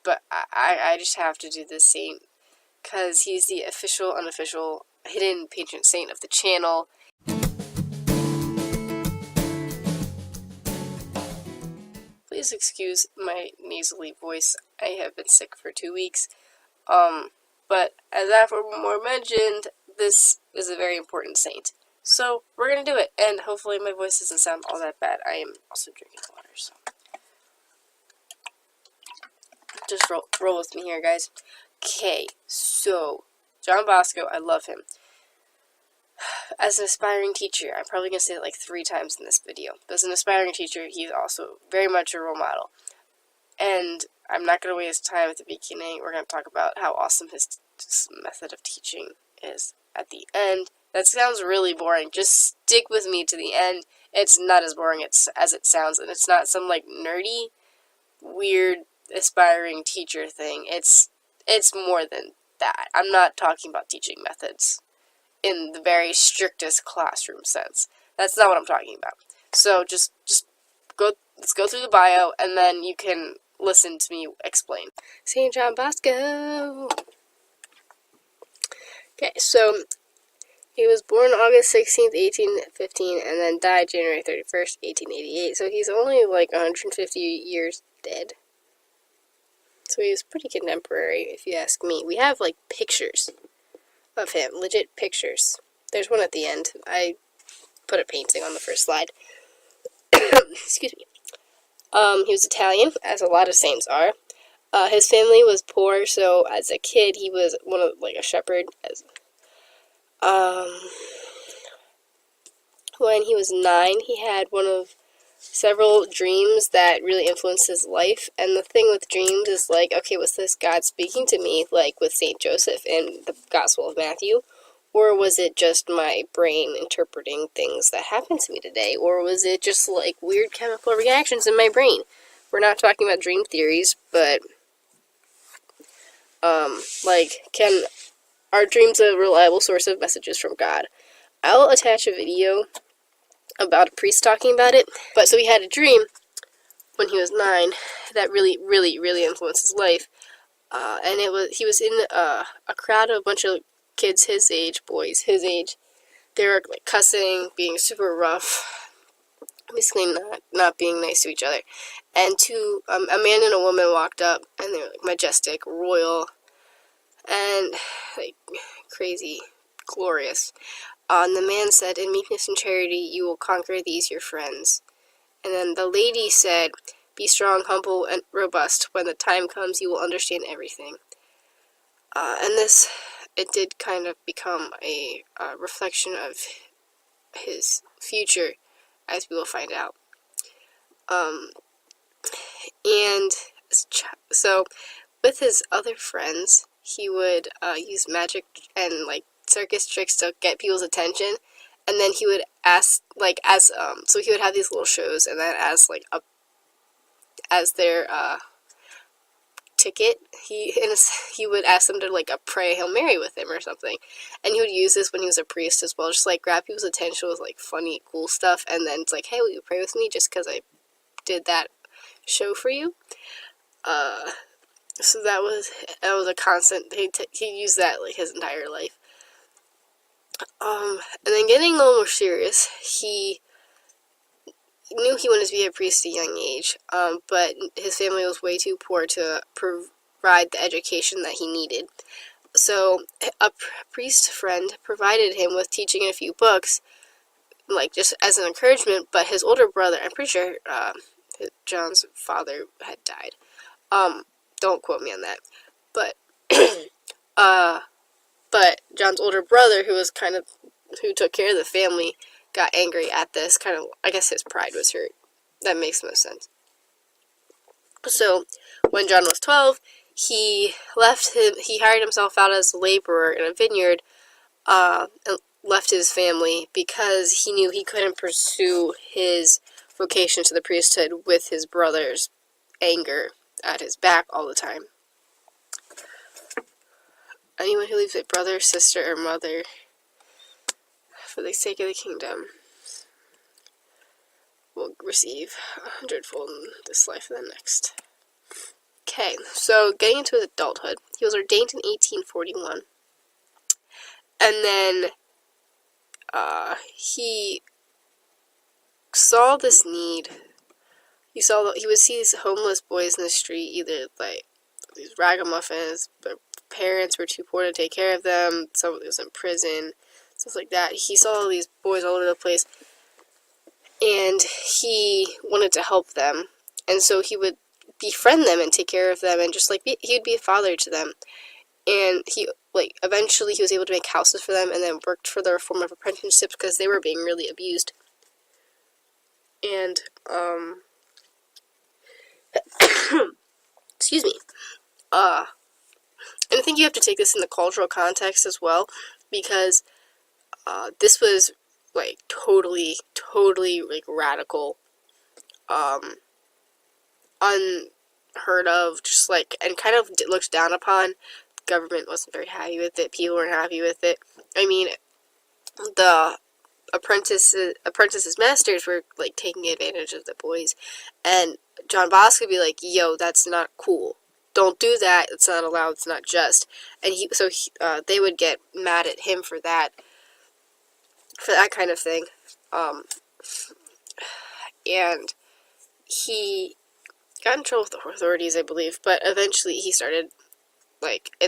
but I just have to do this saint because he's the official, unofficial, hidden patron saint of the channel. Please excuse my nasally voice. I have been sick for 2 weeks. But as Aphramore mentioned, this is a very important saint. So we're gonna do it, and hopefully my voice doesn't sound all that bad. I am also drinking water, so just roll with me here, guys. Okay, so John Bosco, I love him. As an aspiring teacher, I'm probably going to say it like 3 times in this video, but as an aspiring teacher, he's also very much a role model. And I'm not going to waste time at the beginning. We're going to talk about how awesome his method of teaching is at the end. That sounds really boring. Just stick with me to the end. It's not as boring as it sounds, and it's not some like nerdy, weird, aspiring teacher thing. It's more than that. I'm not talking about teaching methods in the very strictest classroom sense. That's not what I'm talking about. So just let's go through the bio, and then you can listen to me explain. St. John Bosco. Okay, so he was born August 16th, 1815, and then died January 31st, 1888. So he's only like 150 years dead. So he was pretty contemporary, if you ask me. We have like pictures of him, legit pictures. There's one at the end. I put a painting on the first slide. Excuse me. He was Italian, as a lot of saints are. His family was poor, so as a kid he was a shepherd. When he was 9, he had one of several dreams that really influenced his life. And the thing with dreams is like, okay, was this God speaking to me, like with St. Joseph in the Gospel of Matthew? Or was it just my brain interpreting things that happened to me today? Or was it just like weird chemical reactions in my brain? We're not talking about dream theories, but are dreams a reliable source of messages from God? I'll attach a video about a priest talking about it. But so he had a dream when he was 9 that really, really, really influenced his life. And he was in a crowd of a bunch of kids his age, boys his age. They were like cussing, being super rough, basically not being nice to each other. And a man and a woman walked up, and they were like majestic, royal, and like crazy, glorious. And the man said, "In meekness and charity you will conquer these your friends." And then the lady said, "Be strong, humble, and robust. When the time comes, you will understand everything." And it did kind of become a reflection of his future, as we will find out. And so, with his other friends, he would use magic and like circus tricks to get people's attention, and then he would ask, so he would have these little shows, and then as their ticket, he would ask them to like pray a Hail Mary with him or something, and he would use this when he was a priest as well, just like grab people's attention with like funny, cool stuff, and then it's like, "Hey, will you pray with me just because I did that show for you?" So that was a constant. He used that like his entire life. And then getting a little more serious, he knew he wanted to be a priest at a young age, but his family was way too poor to provide the education that he needed. So a priest friend provided him with teaching in a few books, like just as an encouragement, but his older brother, I'm pretty sure John's father had died. Don't quote me on that. But but John's older brother, who took care of the family, got angry at this. Kind of, I guess his pride was hurt. That makes most sense. So when John was 12, he hired himself out as a laborer in a vineyard, and left his family because he knew he couldn't pursue his vocation to the priesthood with his brother's anger at his back all the time. Anyone who leaves a brother, sister, or mother for the sake of the kingdom will receive 100-fold in this life and the next. Okay, so getting into his adulthood, he was ordained in 1841. And then he saw this need. He would see these homeless boys in the street, either like these ragamuffins, but parents were too poor to take care of them. Somebody was in prison, stuff like that. He saw all these boys all over the place, and he wanted to help them. And so he would befriend them and take care of them, and just like he would be a father to them. And he eventually he was able to make houses for them, and then worked for their form of apprenticeships because they were being really abused. And excuse me. And I think you have to take this in the cultural context as well, because this was like totally like radical, unheard of, just like, and kind of looked down upon. The government wasn't very happy with it. People weren't happy with it. I mean, the apprentices masters were like taking advantage of the boys, and John Bosco would be like, yo, that's not cool, don't do that, it's not allowed, it's not just. And they would get mad at him for that kind of thing. And he got in trouble with the authorities, I believe, but eventually it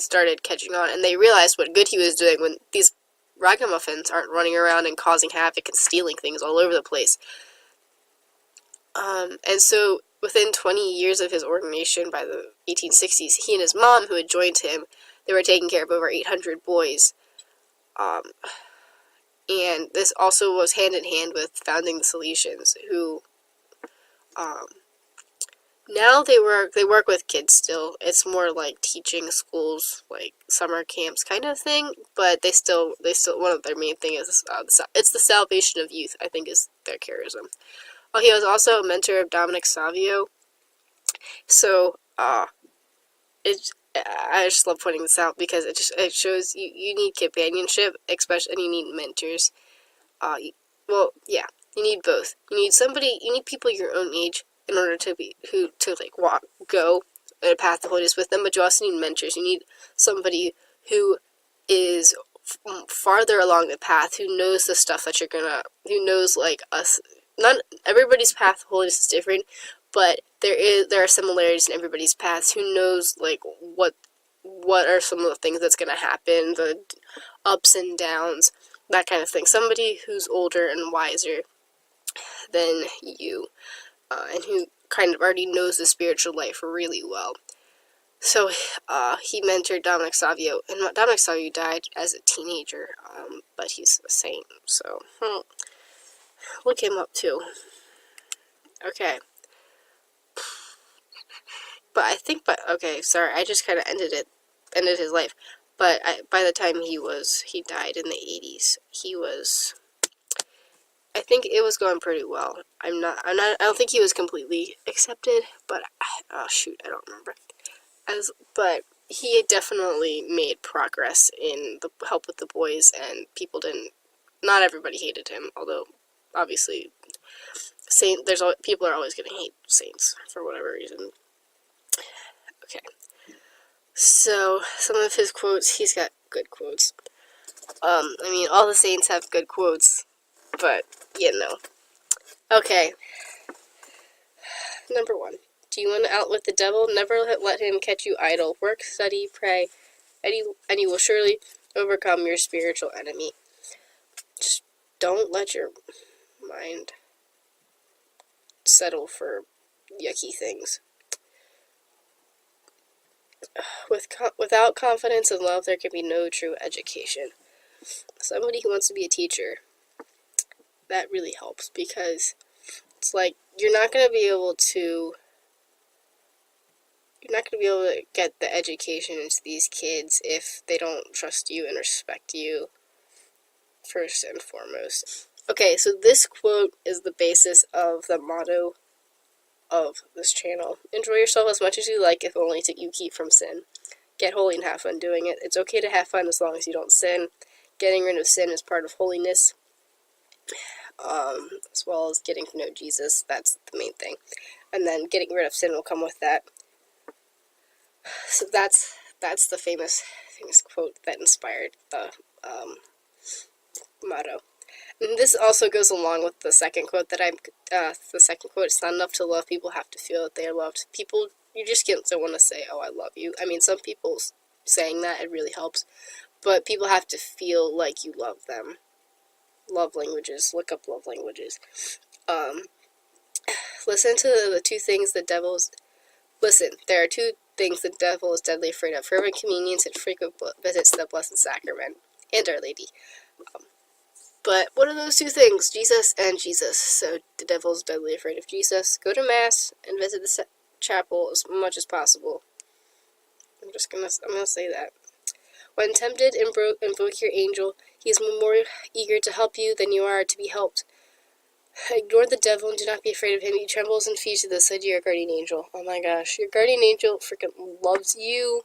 started catching on, and they realized what good he was doing when these ragamuffins aren't running around and causing havoc and stealing things all over the place. And so within 20 years of his ordination, by the 1860s, he and his mom, who had joined him, they were taking care of over 800 boys. And this also was hand in hand with founding the Salesians, who now they work with kids still. It's more like teaching schools, like summer camps kind of thing, but they still one of their main thing is it's the salvation of youth, I think, is their charism. He was also a mentor of Dominic Savio. So I just love pointing this out because it shows you need companionship, especially, and you need mentors. You need both. You need people your own age in order to go in a path of holiness with them, but you also need mentors. You need somebody who is farther along the path, who knows the stuff that who knows like us. Not everybody's path of holiness is different, but there are similarities in everybody's paths. Who knows like what are some of the things that's gonna happen, the ups and downs, that kind of thing. Somebody who's older and wiser than you, and who kind of already knows the spiritual life really well. So he mentored Dominic Savio, and Dominic Savio died as a teenager, but he's a saint, so look him up too. Okay. Sorry, I just kind of ended his life. But by the time he died in the 80s, I think it was going pretty well. I don't think he was completely accepted, but I don't remember. But he definitely made progress in the help with the boys, and not everybody hated him, although obviously people are always going to hate saints for whatever reason. Okay. So, some of his quotes, he's got good quotes. All the saints have good quotes, but, Okay. Number 1. Do you want to outwit the devil? Never let him catch you idle. Work, study, pray, and you will surely overcome your spiritual enemy. Just don't let your mind settle for yucky things. Without confidence and love, there can be no true education. Somebody who wants to be a teacher, that really helps, because it's like you're not going to be able to get the education into these kids if they don't trust you and respect you first and foremost. Okay, so this quote is the basis of the motto of this channel. Enjoy yourself as much as you like, if only you keep from sin. Get holy and have fun doing it. It's okay to have fun as long as you don't sin. Getting rid of sin is part of holiness, as well as getting to know Jesus. That's the main thing. And then getting rid of sin will come with that. So that's the famous quote that inspired the motto. And this also goes along with the second quote that the second quote, it's not enough to love, people have to feel that they are loved. People, you just don't want to say, oh, I love you. I mean, some people saying that, it really helps, but people have to feel like you love them. Love languages, look up love languages. Listen to the two things the devil's, listen, there are two things the devil is deadly afraid of: fervent communions and frequent visits to the Blessed Sacrament and Our Lady. But what are those two things? Jesus and Jesus. So the devil's deadly afraid of Jesus. Go to Mass and visit the chapel as much as possible. I'm gonna say that. When tempted, invoke your angel. He is more eager to help you than you are to be helped. Ignore the devil and do not be afraid of him. He trembles and flees to the side of your guardian angel. Oh my gosh, your guardian angel freaking loves you.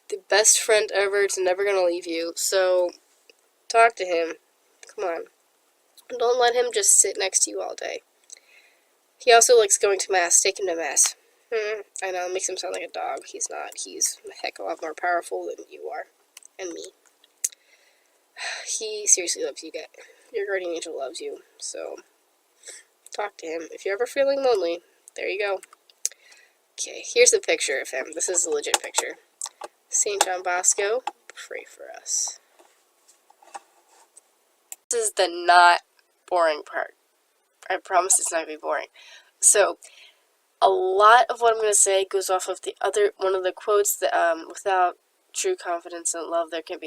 The best friend ever. It's never gonna leave you. So talk to him. Come on. Don't let him just sit next to you all day. He also likes going to Mass. Take him to Mass. I know, it makes him sound like a dog. He's not. He's a heck of a lot more powerful than you are. And me. He seriously loves you, guys. Your guardian angel loves you. So, talk to him. If you're ever feeling lonely, there you go. Okay, here's a picture of him. This is a legit picture. St. John Bosco, pray for us. This is the not boring part. I promise it's not going to be boring. So, a lot of what I'm going to say goes off of one of the quotes that, without confidence and love, there can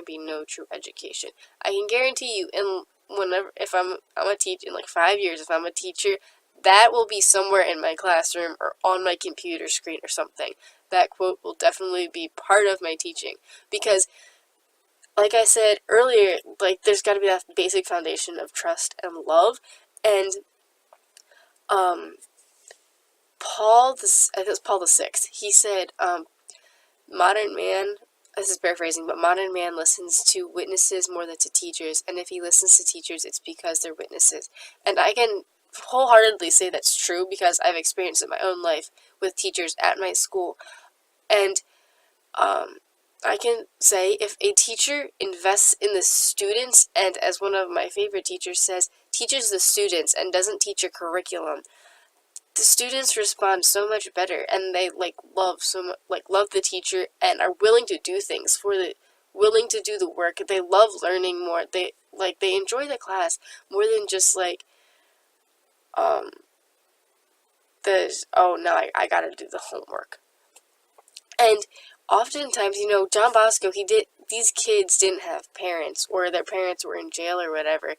be no true education. I can guarantee you, if I'm a teacher, in like 5 years, if I'm a teacher, that will be somewhere in my classroom or on my computer screen or something. That quote will definitely be part of my teaching, because like I said earlier, like, there's got to be that basic foundation of trust and love. And Paul VI, he said, modern man, this is paraphrasing, but modern man listens to witnesses more than to teachers, and if he listens to teachers, it's because they're witnesses. And I can wholeheartedly say that's true, because I've experienced it in my own life with teachers at my school. And I can say, if a teacher invests in the students, and as one of my favorite teachers says, teaches the students and doesn't teach a curriculum, the students respond so much better, and they love the teacher and are willing to do things willing to do the work. They love learning more. They enjoy the class more than just I gotta do the homework. And oftentimes, John Bosco, these kids didn't have parents, or their parents were in jail or whatever,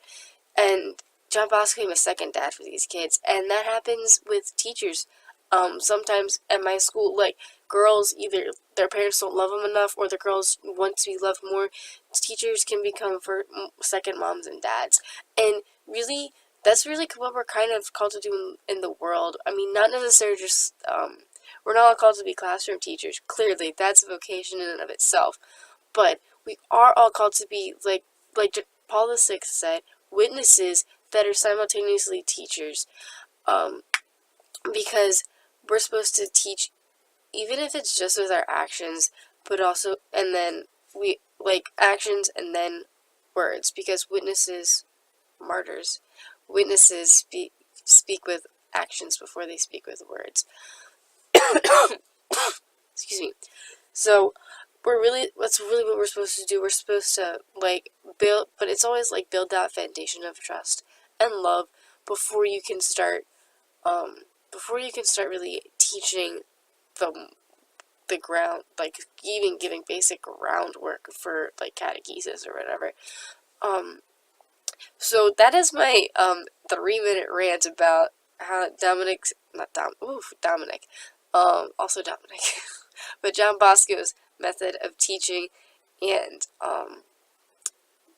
and John Bosco became a second dad for these kids, and that happens with teachers. Sometimes at my school, girls, either their parents don't love them enough, or the girls want to be loved more. Teachers can become second moms and dads, and really, that's really what we're kind of called to do in the world. I mean, not necessarily just, we're not all called to be classroom teachers. Clearly, that's a vocation in and of itself, but we are all called to be, like Paul VI said, witnesses that are simultaneously teachers, because we're supposed to teach, even if it's just with our actions, but also, and then actions and then words, because witnesses, martyrs, witnesses speak with actions before they speak with words. Excuse me. So that's really what we're supposed to do. We're supposed to build, but it's always build that foundation of trust and love before you can start really teaching the ground, even giving basic groundwork for catechesis or whatever. So that is my 3-minute rant about how Dominic, but John Bosco's method of teaching, and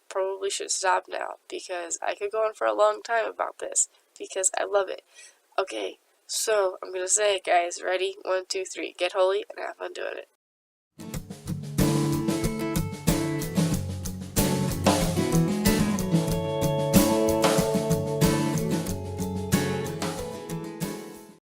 probably should stop now, because I could go on for a long time about this, because I love it. Okay, so I'm gonna say it, guys. Ready? 1, 2, 3. Get holy and have fun doing it.